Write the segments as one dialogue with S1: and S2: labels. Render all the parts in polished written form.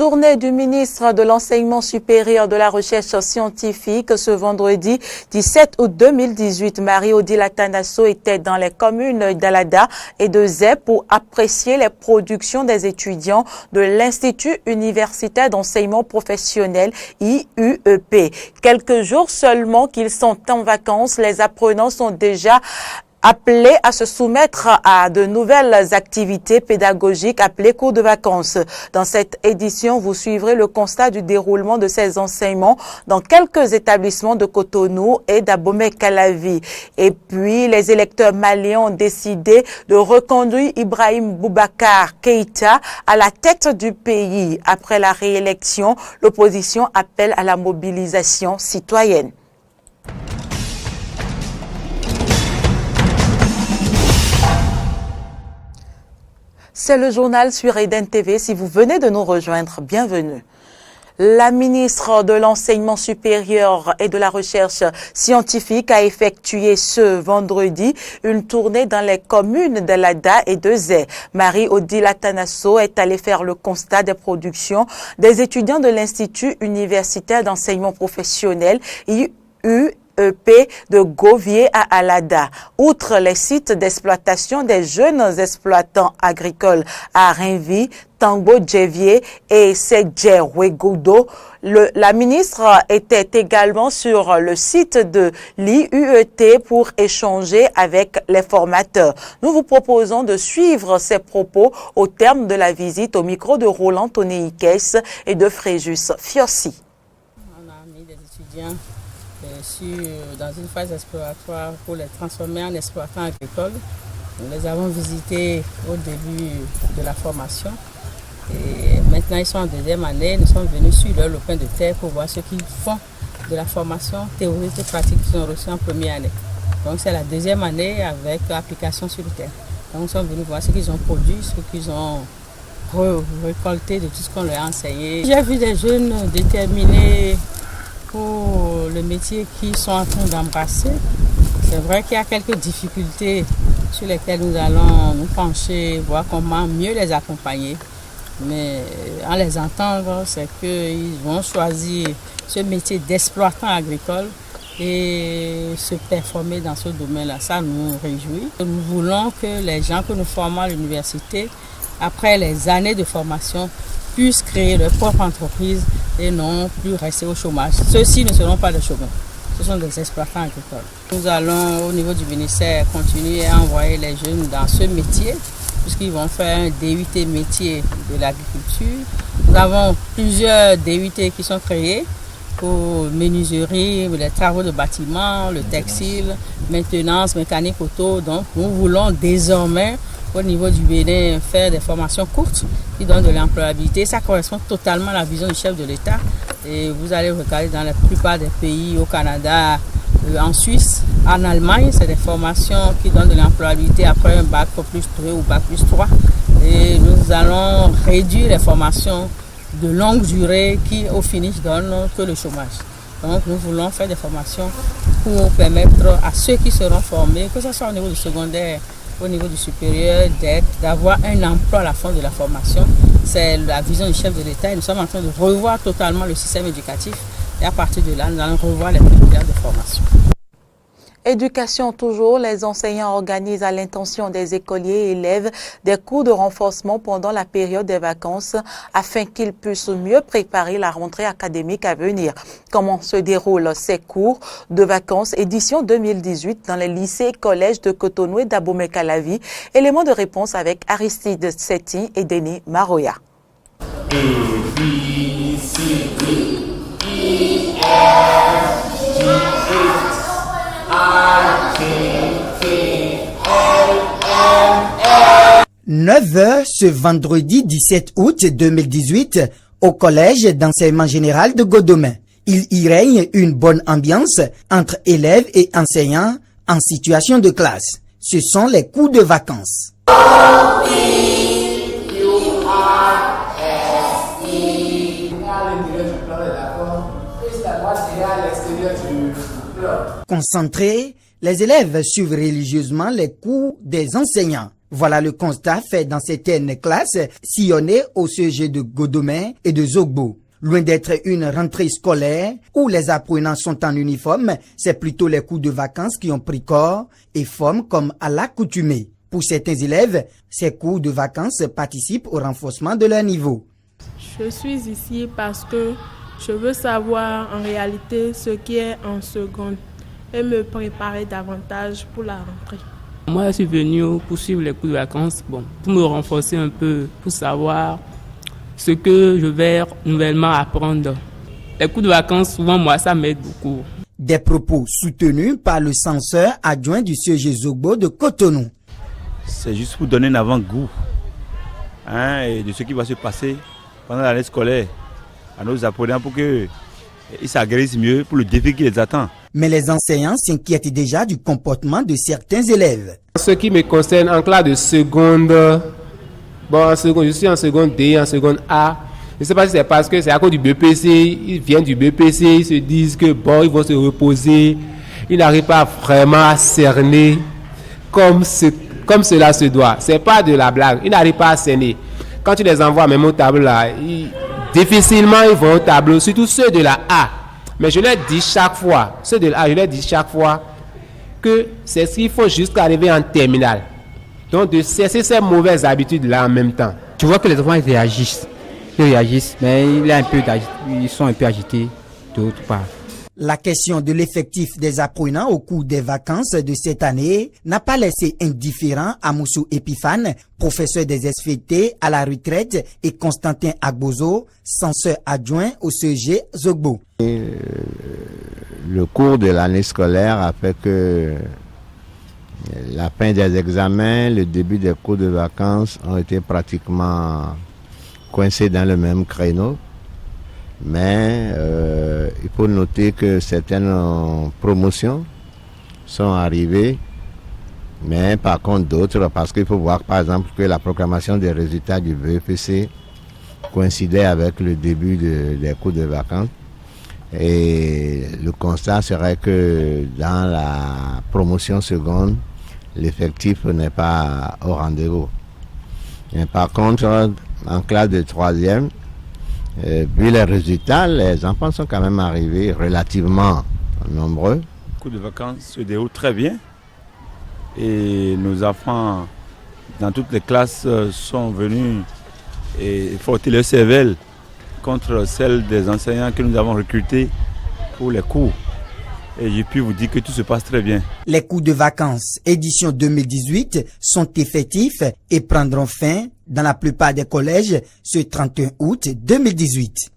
S1: Tournée du ministre de l'Enseignement supérieur de la Recherche scientifique ce vendredi 17 août 2018. Marie-Odile Atanasso était dans les communes d'Alada et de Zé pour apprécier les productions des étudiants de l'Institut universitaire d'enseignement professionnel IUEP. Quelques jours seulement qu'ils sont en vacances, les apprenants sont déjà appelés à se soumettre à de nouvelles activités pédagogiques appelées cours de vacances. Dans cette édition, vous suivrez le constat du déroulement de ces enseignements dans quelques établissements de Cotonou et d'Abomey-Calavi. Et puis, les électeurs maliens ont décidé de reconduire Ibrahim Boubacar Keïta à la tête du pays. Après la réélection, l'opposition appelle à la mobilisation citoyenne. C'est le journal sur Eden TV. Si vous venez de nous rejoindre, bienvenue. La ministre de l'Enseignement supérieur et de la Recherche scientifique a effectué ce vendredi une tournée dans les communes d'Alada et de Zé. Marie-Odile Atanasso est allée faire le constat des productions des étudiants de l'Institut universitaire d'enseignement professionnel IUEP de Govier à Alada. Outre les sites d'exploitation des jeunes exploitants agricoles à Rinvi, Tango Djevier et Sedjewegodo, la ministre était également sur le site de l'IUET pour échanger avec les formateurs. Nous vous proposons de suivre ces propos au terme de la visite au micro de Roland Tonéikès et de Fréjus Fiossi.
S2: On a mis des étudiants dans une phase exploratoire pour les transformer en exploitants agricoles. Nous les avons visités au début de la formation et maintenant ils sont en deuxième année. Nous sommes venus sur leur lopin de terre pour voir ce qu'ils font de la formation théorique et pratique qu'ils ont reçue en première année. Donc c'est la deuxième année avec application sur le terre. Donc nous sommes venus voir ce qu'ils ont produit, ce qu'ils ont récolté de tout ce qu'on leur a enseigné. J'ai vu des jeunes déterminés pour le métier qu'ils sont en train d'embrasser. C'est vrai qu'il y a quelques difficultés sur lesquelles nous allons nous pencher, voir comment mieux les accompagner. Mais en les entendant, c'est qu'ils vont choisir ce métier d'exploitant agricole et se performer dans ce domaine-là. Ça nous réjouit. Nous voulons que les gens que nous formons à l'université, après les années de formation, puissent créer leur propre entreprise et non plus rester au chômage. Ceux-ci ne seront pas des chômeurs, ce sont des exploitants agricoles. Nous allons au niveau du ministère continuer à envoyer les jeunes dans ce métier puisqu'ils vont faire un DUT métier de l'agriculture. Nous avons plusieurs DUT qui sont créés pour menuiserie, les travaux de bâtiment, le textile, maintenance, mécanique auto. Donc nous voulons désormais au niveau du Bénin faire des formations courtes qui donnent de l'employabilité. Ça correspond totalement à la vision du chef de l'État. Et vous allez regarder dans la plupart des pays, au Canada, en Suisse, en Allemagne, c'est des formations qui donnent de l'employabilité après un bac plus 2 ou bac plus 3. Et nous allons réduire les formations de longue durée qui au finish donnent que le chômage. Donc nous voulons faire des formations pour permettre à ceux qui seront formés, que ce soit au niveau du secondaire, au niveau du supérieur, d'avoir un emploi à la fin de la formation. C'est la vision du chef de l'État et nous sommes en train de revoir totalement le système éducatif et à partir de là, nous allons revoir les filières de formation.
S1: Éducation toujours, les enseignants organisent à l'intention des écoliers et élèves des cours de renforcement pendant la période des vacances afin qu'ils puissent mieux préparer la rentrée académique à venir. Comment se déroulent ces cours de vacances édition 2018 dans les lycées et collèges de Cotonou et d'Abomey-Calavi? Élément de réponse avec Aristide Setti et Denis Maroya.
S3: A, B, C, D, E, F, G, H,
S4: 9h ce vendredi 17 août 2018 au collège d'enseignement général de Godomey. Il y règne une bonne ambiance entre élèves et enseignants en situation de classe. Ce sont les cours de vacances. Concentrés, les élèves suivent religieusement les cours des enseignants. Voilà le constat fait dans certaines classes sillonnées au CEG de Godomè et de Zogbo. Loin d'être une rentrée scolaire où les apprenants sont en uniforme, c'est plutôt les cours de vacances qui ont pris corps et forme comme à l'accoutumée. Pour certains élèves, ces cours de vacances participent au renforcement de leur niveau.
S5: Je suis ici parce que je veux savoir en réalité ce qui est en seconde et me préparer davantage pour la rentrée.
S6: Moi, je suis venu pour suivre les cours de vacances, pour me renforcer un peu, pour savoir ce que je vais nouvellement apprendre. Les cours de vacances, souvent, moi, ça m'aide beaucoup.
S4: Des propos soutenus par le censeur adjoint du CEG Zogbo de Cotonou.
S7: C'est juste pour donner un avant-goût et de ce qui va se passer pendant l'année scolaire à nos apprenants pour qu'ils s'agressent mieux pour le défi qui les attend.
S4: Mais les enseignants s'inquiètent déjà du comportement de certains élèves.
S8: Ce qui me concerne en classe de seconde, je suis en seconde D, en seconde A. Je ne sais pas si c'est parce que c'est à cause du BPC, ils viennent du BPC, ils se disent que ils vont se reposer. Ils n'arrivent pas vraiment à cerner comme cela se doit. Ce n'est pas de la blague, ils n'arrivent pas à cerner. Quand tu les envoies même au tableau là, difficilement ils vont au tableau, surtout ceux de la A. Mais je leur dis chaque fois, ceux de la A, je leur dis chaque fois que c'est ce qu'il faut jusqu'à arriver en terminale. Donc de cesser ces mauvaises habitudes-là en même temps.
S9: Tu vois que les enfants ils réagissent, mais ils sont un peu agités d'autre part.
S4: La question de l'effectif des apprenants au cours des vacances de cette année n'a pas laissé indifférent Amoussou Epiphane, professeur des SVT à la retraite, et Constantin Agbozo, censeur adjoint au CEG Zogbo.
S10: Le cours de l'année scolaire a fait que la fin des examens, le début des cours de vacances ont été pratiquement coincés dans le même créneau. Mais il faut noter que certaines promotions sont arrivées, mais par contre d'autres, parce qu'il faut voir par exemple que la proclamation des résultats du BEPC coïncidait avec le début des cours de vacances. Et le constat serait que dans la promotion seconde, l'effectif n'est pas au rendez-vous. Mais par contre, en classe de troisième, vu les résultats, les enfants sont quand même arrivés relativement nombreux.
S7: Les cours de vacances se déroulent très bien et nos enfants dans toutes les classes sont venus et frotter leur cervelle contre celle des enseignants que nous avons recrutés pour les cours. Et je puis vous dire que tout se passe très bien.
S4: Les cours de vacances édition 2018 sont effectifs et prendront fin dans la plupart des collèges ce 31 août 2018.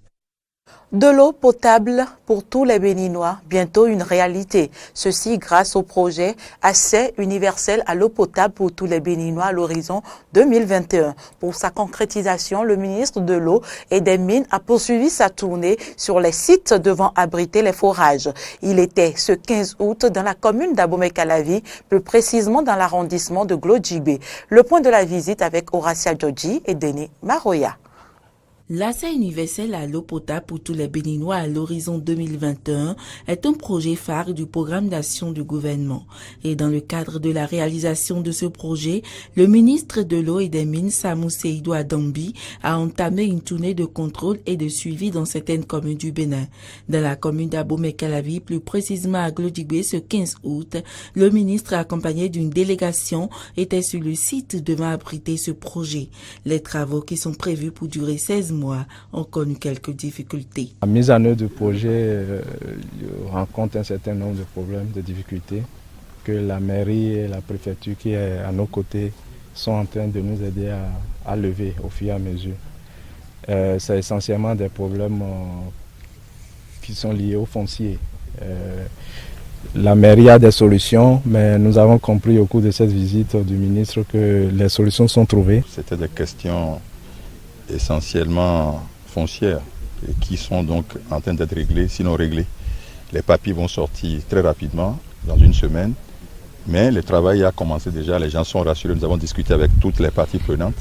S1: De l'eau potable pour tous les Béninois, bientôt une réalité. Ceci grâce au projet Accès universel à l'eau potable pour tous les Béninois à l'horizon 2021. Pour sa concrétisation, le ministre de l'eau et des Mines a poursuivi sa tournée sur les sites devant abriter les forages. Il était ce 15 août dans la commune d'Abomey-Calavi, plus précisément dans l'arrondissement de Glodjibé. Le point de la visite avec Horacia Djodji et Denis Maroya.
S11: L'accès universel à l'eau potable pour tous les Béninois à l'horizon 2021 est un projet phare du programme d'action du gouvernement. Et dans le cadre de la réalisation de ce projet, le ministre de l'eau et des Mines, Samou Seydou Adambi, a entamé une tournée de contrôle et de suivi dans certaines communes du Bénin. Dans la commune d'Abomey-Calavi, plus précisément à Glodjibé, ce 15 août, le ministre, accompagné d'une délégation, était sur le site devant abriter ce projet. Les travaux qui sont prévus pour durer 16 mois ont connu quelques difficultés.
S12: La mise en œuvre du projet rencontre un certain nombre de problèmes, de difficultés que la mairie et la préfecture qui est à nos côtés sont en train de nous aider à lever au fur et à mesure. C'est essentiellement des problèmes qui sont liés au foncier. La mairie a des solutions, mais nous avons compris au cours de cette visite du ministre que les solutions sont trouvées.
S13: C'était des questions essentiellement foncières et qui sont donc en train d'être réglées, sinon réglées. Les papiers vont sortir très rapidement, dans une semaine, mais le travail a commencé déjà, les gens sont rassurés, nous avons discuté avec toutes les parties prenantes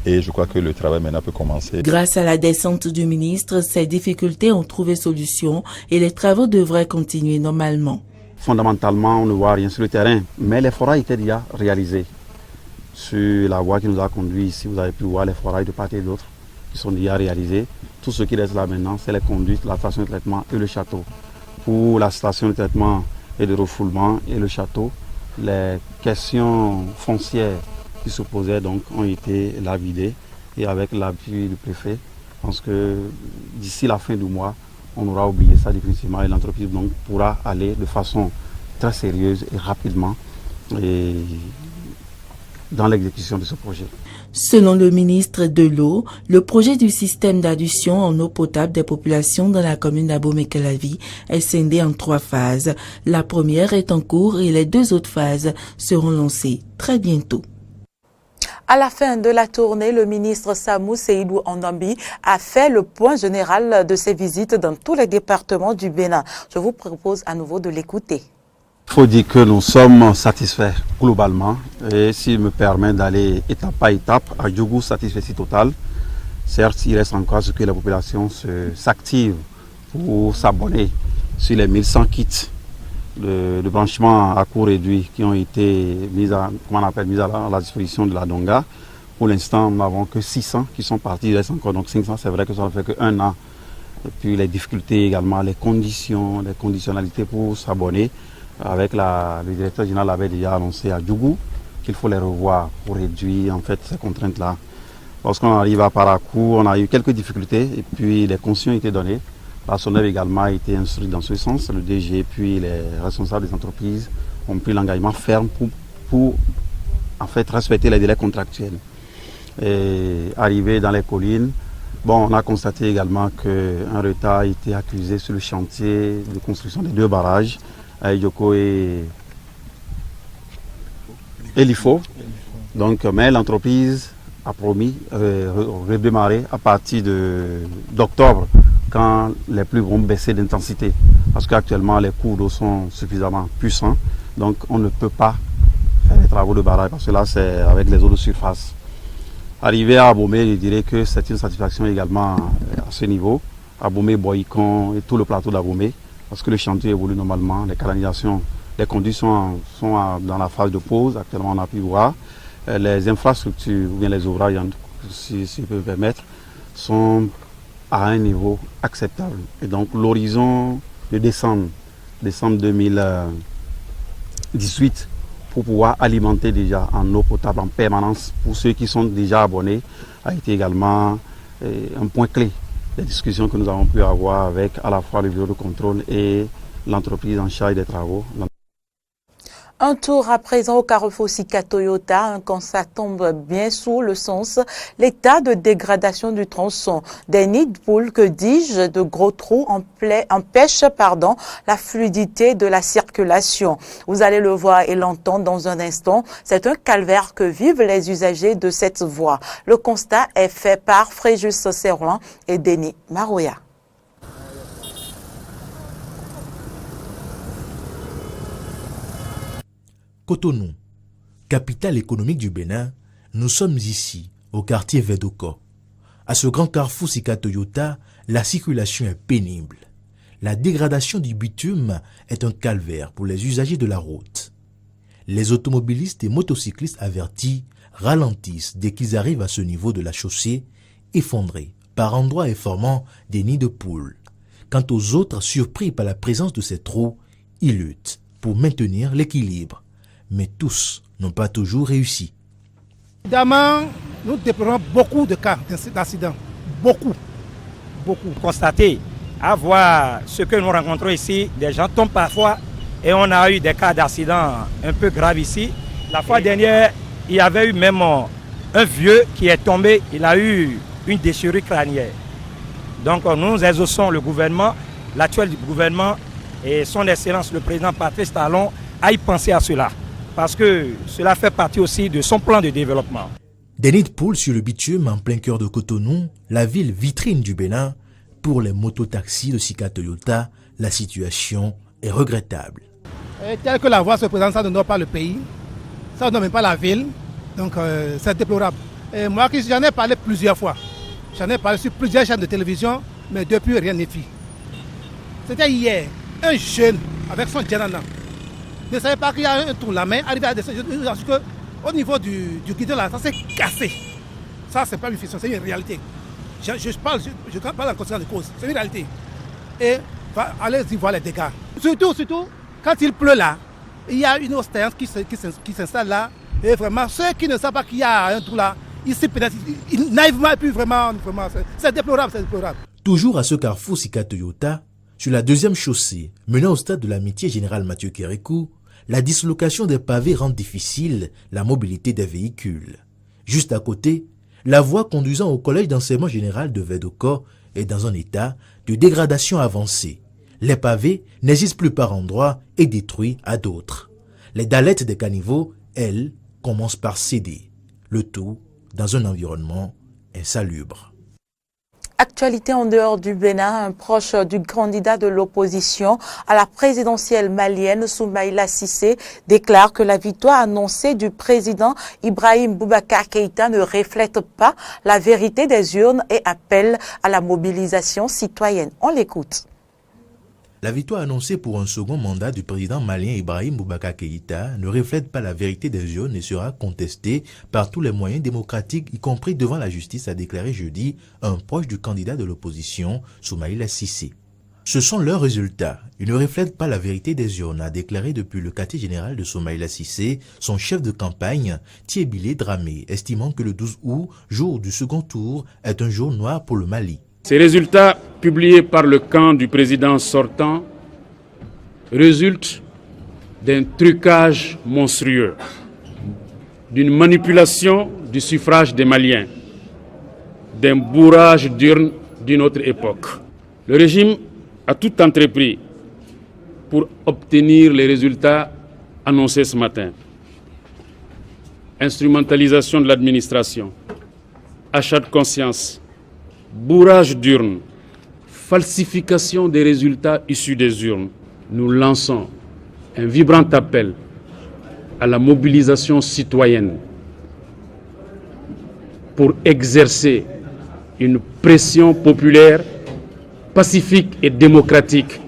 S13: et je crois que le travail maintenant peut commencer.
S11: Grâce à la descente du ministre, ces difficultés ont trouvé solution et les travaux devraient continuer normalement.
S14: Fondamentalement, on ne voit rien sur le terrain, mais les forages étaient déjà réalisés. sur la voie qui nous a conduit ici. Vous avez pu voir les forages de part et d'autre qui sont déjà réalisés. Tout ce qui reste là maintenant, c'est les conduites, la station de traitement et le château. Pour la station de traitement et de refoulement et le château, les questions foncières qui se posaient donc ont été lapidées et avec l'appui du préfet, je pense que d'ici la fin du mois, on aura oublié ça définitivement et l'entreprise donc pourra aller de façon très sérieuse et rapidement dans l'exécution de ce projet.
S11: Selon le ministre de l'Eau, le projet du système d'adduction en eau potable des populations dans la commune d'Abomey-Calavi est scindé en 3 phases. La première est en cours et les 2 autres phases seront lancées très bientôt.
S1: À la fin de la tournée, le ministre Samou Seydou Ondambi a fait le point général de ses visites dans tous les départements du Bénin. Je vous propose à nouveau de l'écouter.
S14: Il faut dire que nous sommes satisfaits globalement et s'il me permet d'aller étape par étape, à Djougou, satisfait total. Certes, il reste encore ce que la population s'active pour s'abonner sur les 1100 kits de branchement à coût réduit qui ont été mis à la disposition de la Donga. Pour l'instant, nous n'avons que 600 qui sont partis, il reste encore donc 500. C'est vrai que ça ne fait qu'un an. Et puis les difficultés également, les conditions, les conditionnalités pour s'abonner. Avec le directeur général avait déjà annoncé à Djougou qu'il faut les revoir pour réduire en fait ces contraintes-là. Lorsqu'on arrive à Parakou, on a eu quelques difficultés et puis les consignes ont été données. La SONEV également a été instruite dans ce sens. Le DG puis les responsables des entreprises ont pris l'engagement ferme pour en fait respecter les délais contractuels. Et arrivé dans les collines, on a constaté également qu'un retard a été accusé sur le chantier de construction des 2 barrages. Ayoko et l'IFO. Donc, mais l'entreprise a promis redémarrer à partir d'octobre quand les pluies vont baisser d'intensité. Parce qu'actuellement, les cours d'eau sont suffisamment puissants. Donc, on ne peut pas faire les travaux de barrage parce que là, c'est avec les eaux de surface. Arrivé à Abomey, je dirais que c'est une satisfaction également à ce niveau. Abomey, Boïcon et tout le plateau d'Abomey. Parce que le chantier évolue normalement, les canalisations, les conditions sont dans la phase de pause, actuellement on a pu voir. Les infrastructures, ou bien les ouvrages, si je peux me permettre, sont à un niveau acceptable. Et donc l'horizon de décembre 2018, pour pouvoir alimenter déjà en eau potable en permanence, pour ceux qui sont déjà abonnés, a été également un point clé. Les discussions que nous avons pu avoir avec à la fois le bureau de contrôle et l'entreprise en charge des travaux.
S1: Un tour à présent au carrefour Sika Toyota, un constat tombe bien sous le sens, l'état de dégradation du tronçon. Des nids de poules, que dis-je, de gros trous empêchent la fluidité de la circulation. Vous allez le voir et l'entendre dans un instant. C'est un calvaire que vivent les usagers de cette voie. Le constat est fait par Fréjus Serroin et Denis Maroya.
S15: Cotonou, capitale économique du Bénin, nous sommes ici, au quartier Vedoko. À ce grand carrefour Sika Toyota, la circulation est pénible. La dégradation du bitume est un calvaire pour les usagers de la route. Les automobilistes et motocyclistes avertis ralentissent dès qu'ils arrivent à ce niveau de la chaussée, effondrés par endroits et formant des nids de poules. Quant aux autres, surpris par la présence de ces trous, ils luttent pour maintenir l'équilibre. Mais tous n'ont pas toujours réussi.
S16: Évidemment, nous déplorons beaucoup de cas d'accidents. Beaucoup.
S17: Constater, à voir ce que nous rencontrons ici, des gens tombent parfois et on a eu des cas d'accidents un peu graves ici. La fois dernière, il y avait eu même un vieux qui est tombé, il a eu une déchirure crânienne. Donc nous exauçons le gouvernement, l'actuel gouvernement et son Excellence le président Patrice Talon à y penser à cela. Parce que cela fait partie aussi de son plan de développement.
S15: Des nids de poules sur le bitume en plein cœur de Cotonou, la ville vitrine du Bénin. Pour les mototaxis de Sika Toyota, la situation est regrettable.
S16: Tel que la voie se présente, ça ne honore pas le pays, ça ne honore même pas la ville, donc c'est déplorable. Et moi, j'en ai parlé plusieurs fois, j'en ai parlé sur plusieurs chaînes de télévision, mais depuis rien n'est fait. C'était hier, un jeune avec son djanana ne savait pas qu'il y a un trou la main, arrivé à descendre, au niveau du guidon là, ça s'est cassé. Ça, c'est pas une fiction, c'est une réalité. Je parle en conséquence de cause, c'est une réalité. Et allez-y voir les dégâts. Surtout, quand il pleut là, il y a une océan qui s'installe là. Et vraiment, ceux qui ne savent pas qu'il y a un trou là, ici peut-être, ils naïvement et puis vraiment c'est déplorable, c'est déplorable.
S15: Toujours à ce carrefour Sika Toyota, sur la deuxième chaussée, menant au stade de l'amitié général Mathieu Kérékou, la dislocation des pavés rend difficile la mobilité des véhicules. Juste à côté, la voie conduisant au collège d'enseignement général de Vedoko est dans un état de dégradation avancée. Les pavés n'existent plus par endroits et détruits à d'autres. Les dallettes des caniveaux, elles, commencent par céder. Le tout dans un environnement insalubre.
S1: Actualité en dehors du Bénin, un proche du candidat de l'opposition à la présidentielle malienne, Soumaïla Cissé, déclare que la victoire annoncée du président Ibrahim Boubacar Keïta ne reflète pas la vérité des urnes et appelle à la mobilisation citoyenne. On l'écoute.
S15: La victoire annoncée pour un second mandat du président malien Ibrahim Boubacar Keïta ne reflète pas la vérité des urnes et sera contestée par tous les moyens démocratiques, y compris devant la justice, a déclaré jeudi un proche du candidat de l'opposition, Soumaïla Cissé. Ce sont leurs résultats. Ils ne reflètent pas la vérité des urnes, a déclaré depuis le quartier général de Soumaïla Cissé son chef de campagne, Thiébilé Dramé, estimant que le 12 août, jour du second tour, est un jour noir pour le Mali.
S18: Ces résultats publiés par le camp du président sortant résultent d'un trucage monstrueux, d'une manipulation du suffrage des Maliens, d'un bourrage d'urnes d'une autre époque. Le régime a tout entrepris pour obtenir les résultats annoncés ce matin. Instrumentalisation de l'administration, achat de conscience, bourrage d'urnes, falsification des résultats issus des urnes. Nous lançons un vibrant appel à la mobilisation citoyenne pour exercer une pression populaire pacifique et démocratique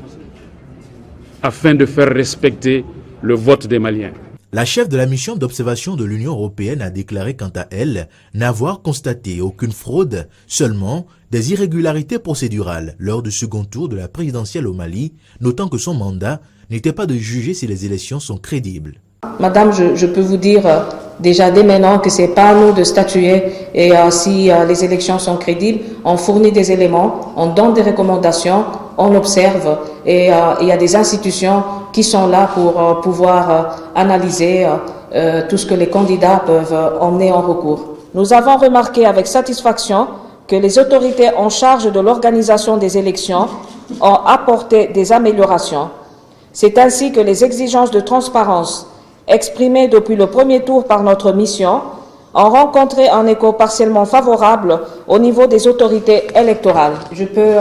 S18: afin de faire respecter le vote des Maliens.
S15: La chef de la mission d'observation de l'Union européenne a déclaré quant à elle n'avoir constaté aucune fraude, seulement des irrégularités procédurales lors du second tour de la présidentielle au Mali, notant que son mandat n'était pas de juger si les élections sont crédibles.
S19: Madame, je peux vous dire déjà dès maintenant que ce n'est pas à nous de statuer et si les élections sont crédibles. On fournit des éléments, on donne des recommandations, on observe et il y a des institutions qui sont là pour pouvoir analyser tout ce que les candidats peuvent emmener en recours. Nous avons remarqué avec satisfaction que les autorités en charge de l'organisation des élections ont apporté des améliorations. C'est ainsi que les exigences de transparence exprimées depuis le premier tour par notre mission ont rencontré un écho partiellement favorable au niveau des autorités électorales. Je peux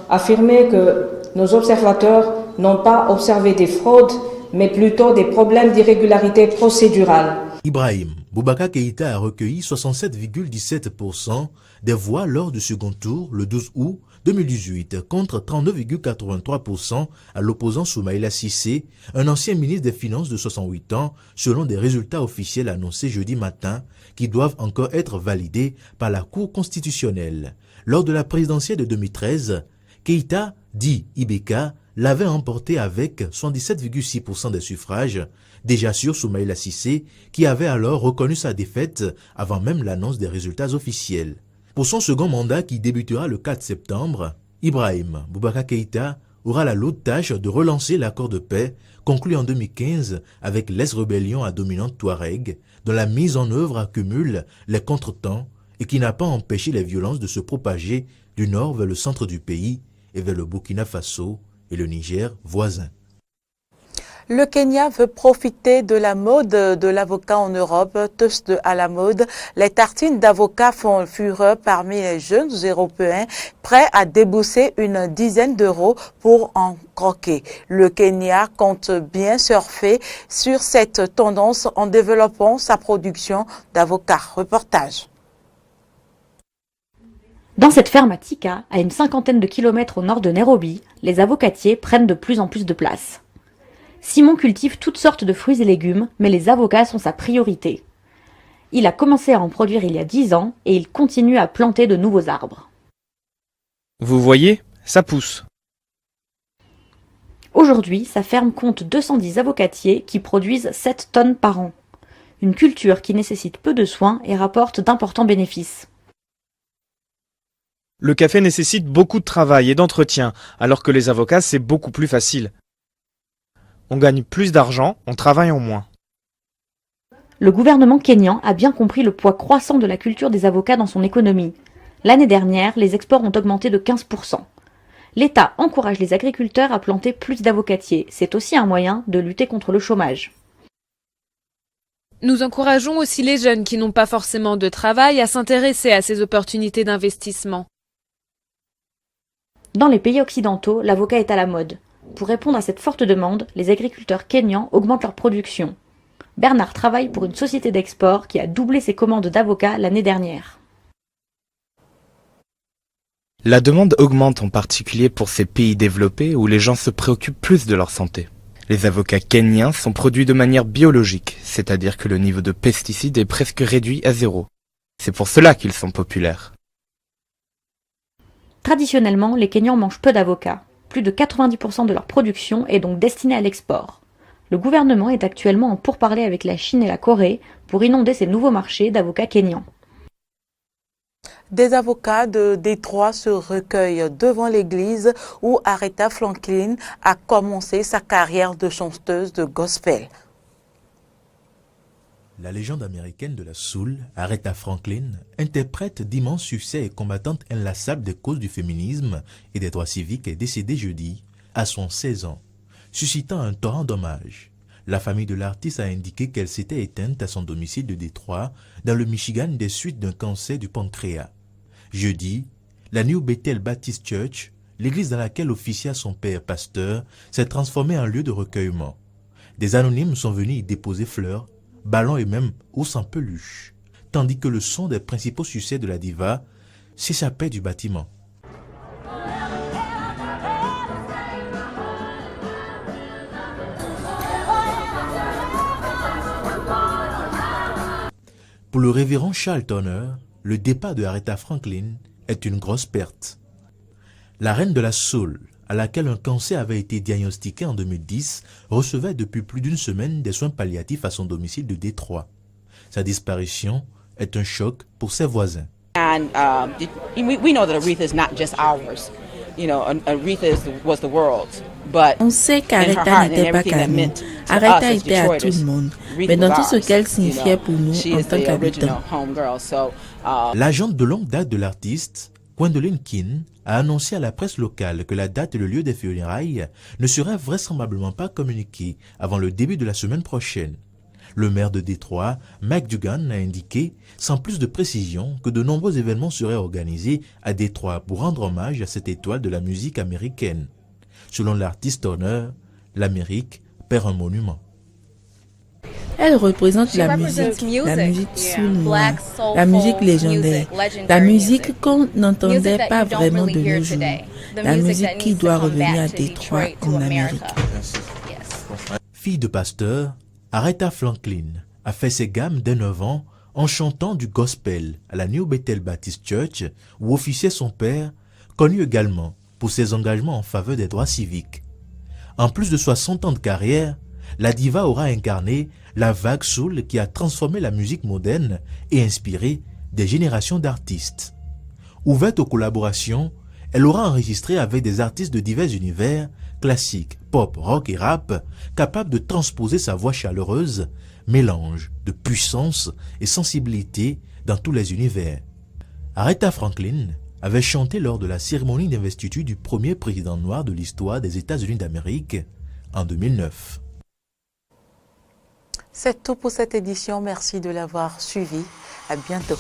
S19: affirmer que nos observateurs n'ont pas observé des fraudes, mais plutôt des problèmes d'irrégularité procédurale.
S15: Ibrahim Boubacar Keïta a recueilli 67,17% des voix lors du second tour le 12 août 2018 contre 39,83% à l'opposant Soumaïla Cissé, un ancien ministre des Finances de 68 ans, selon des résultats officiels annoncés jeudi matin qui doivent encore être validés par la Cour constitutionnelle. Lors de la présidentielle de 2013, Keïta, dit Ibeka, l'avait emporté avec 77,6% des suffrages, déjà sur Soumaïla Cissé, qui avait alors reconnu sa défaite avant même l'annonce des résultats officiels. Pour son second mandat qui débutera le 4 septembre, Ibrahim Boubacar Keïta aura la lourde tâche de relancer l'accord de paix conclu en 2015 avec l'ex-rébellion à dominante Touareg, dont la mise en œuvre accumule les contretemps et qui n'a pas empêché les violences de se propager du nord vers le centre du pays et vers le Burkina Faso et le Niger voisin.
S1: Le Kenya veut profiter de la mode de l'avocat en Europe, toast à la mode. Les tartines d'avocat font fureur parmi les jeunes Européens prêts à débourser une dizaine d'euros pour en croquer. Le Kenya compte bien surfer sur cette tendance en développant sa production d'avocats. Reportage.
S20: Dans cette ferme à Tika, à une cinquantaine de kilomètres au nord de Nairobi, les avocatiers prennent de plus en plus de place. Simon cultive toutes sortes de fruits et légumes, mais les avocats sont sa priorité. Il a commencé à en produire il y a 10 ans et il continue à planter de nouveaux arbres.
S21: Vous voyez, ça pousse.
S20: Aujourd'hui, sa ferme compte 210 avocatiers qui produisent 7 tonnes par an. Une culture qui nécessite peu de soins et rapporte d'importants bénéfices.
S21: Le café nécessite beaucoup de travail et d'entretien, alors que les avocats, c'est beaucoup plus facile. On gagne plus d'argent en travaillant moins.
S20: Le gouvernement kényan a bien compris le poids croissant de la culture des avocats dans son économie. L'année dernière, les exports ont augmenté de 15%. L'État encourage les agriculteurs à planter plus d'avocatiers. C'est aussi un moyen de lutter contre le chômage.
S22: Nous encourageons aussi les jeunes qui n'ont pas forcément de travail à s'intéresser à ces opportunités d'investissement.
S20: Dans les pays occidentaux, l'avocat est à la mode. Pour répondre à cette forte demande, les agriculteurs kényans augmentent leur production. Bernard travaille pour une société d'export qui a doublé ses commandes d'avocats l'année dernière.
S21: La demande augmente en particulier pour ces pays développés où les gens se préoccupent plus de leur santé. Les avocats kenyans sont produits de manière biologique, c'est-à-dire que le niveau de pesticides est presque réduit à 0. C'est pour cela qu'ils sont populaires.
S20: Traditionnellement, les Kenyans mangent peu d'avocats. Plus de 90% de leur production est donc destinée à l'export. Le gouvernement est actuellement en pourparlers avec la Chine et la Corée pour inonder ces nouveaux marchés d'avocats kenyans.
S1: Des avocats de Détroit se recueillent devant l'église où Aretha Franklin a commencé sa carrière de chanteuse de gospel.
S15: La légende américaine de la soul, Aretha Franklin, interprète d'immenses succès et combattante inlassable des causes du féminisme et des droits civiques, est décédée jeudi à son 16 ans, suscitant un torrent d'hommages. La famille de l'artiste a indiqué qu'elle s'était éteinte à son domicile de Détroit, dans le Michigan, des suites d'un cancer du pancréas. Jeudi, la New Bethel Baptist Church, l'église dans laquelle officia son père pasteur, s'est transformée en lieu de recueillement. Des anonymes sont venus y déposer fleurs, ballons et même ours en peluche, tandis que le son des principaux succès de la diva s'échappait du bâtiment. Pour le révérend Charles Turner, le départ de Aretha Franklin est une grosse perte. La reine de la soul, à laquelle un cancer avait été diagnostiqué en 2010, recevait depuis plus d'une semaine des soins palliatifs à son domicile de Détroit. Sa disparition est un choc pour ses voisins.
S23: And we know that Aretha is not just ours. You know, Aretha was the world's. But
S11: on sait qu'Aretha n'était pas qu'à nous. Aretha était à tout le monde. Mais dans tout ce qu'elle signifiait pour nous en tant qu'habitants.
S15: L'agente de longue date de l'artiste, Gwendolyn Keane, a annoncé à la presse locale que la date et le lieu des funérailles ne seraient vraisemblablement pas communiqués avant le début de la semaine prochaine. Le maire de Détroit, Mike Duggan, a indiqué, sans plus de précision, que de nombreux événements seraient organisés à Détroit pour rendre hommage à cette étoile de la musique américaine. Selon l'artiste Turner, l'Amérique perd un monument.
S11: Elle représente la musique soul noire, la musique légendaire, la musique qu'on n'entendait pas vraiment de nos jours, la musique qui doit revenir à Détroit en Amérique.
S15: Fille de pasteur, Aretha Franklin a fait ses gammes dès 9 ans en chantant du gospel à la New Bethel Baptist Church où officiait son père, connu également pour ses engagements en faveur des droits civiques. En plus de 60 ans de carrière, la diva aura incarné la vague soul qui a transformé la musique moderne et inspiré des générations d'artistes. Ouverte aux collaborations, elle aura enregistré avec des artistes de divers univers, classiques, pop, rock et rap, capables de transposer sa voix chaleureuse, mélange de puissance et sensibilité dans tous les univers. Aretha Franklin avait chanté lors de la cérémonie d'investiture du premier président noir de l'histoire des États-Unis d'Amérique en 2009.
S1: C'est tout pour cette édition. Merci de l'avoir suivi. À bientôt.